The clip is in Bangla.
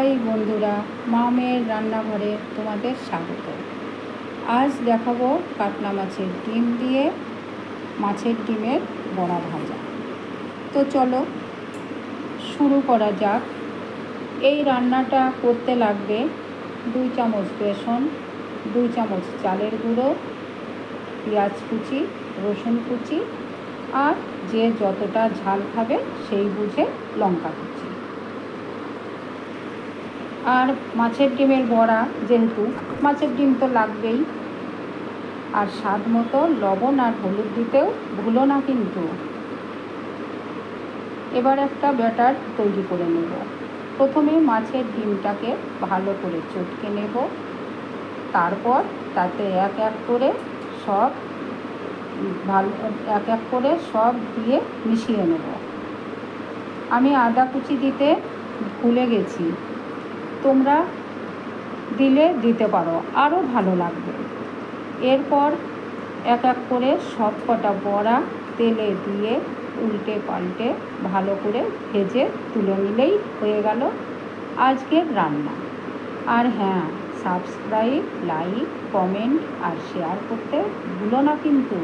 হাই বন্ধুরা, মামের রান্নাঘরে তোমাদের স্বাগত। আজ দেখাবো কাতলা মাছের ডিম দিয়ে মাছের ডিমের বড়া ভাজা। তো চলো শুরু করা যাক। এই রান্নাটা করতে লাগবে 2 চামচ বেসন, 2 চামচ চালের গুঁড়ো, পেঁয়াজ কুচি, রসুন কুচি, আর যে যতটা ঝাল খাবে সেই বুঝে লঙ্কা কুচি। আর মাছের ডিমের বড়া, যেহেতু মাছের ডিম তো লাগবেই, আর স্বাদ মতো লবণ আর হলুদ দিতেও ভুলো না কিন্তু। এবার একটা ব্যাটার তৈরি করে নেব। প্রথমে মাছের ডিমটাকে ভালো করে চটকে নেব, তারপর তাতে এক এক করে সব দিয়ে মিশিয়ে নেব। আমি আদা কুচি দিতে ভুলে গেছি, তোমরা দিতে পারো, আরও ভালো লাগবে। এরপর এক এক করে সব কটা বড়া তেলে দিয়ে উল্টে পাল্টে ভালো করে ভেজে তুলে নিলেই হয়ে গেল আজকের রান্না। আর হ্যাঁ, সাবস্ক্রাইব, লাইক, কমেন্ট আর শেয়ার করতে ভুলো না কিন্তু।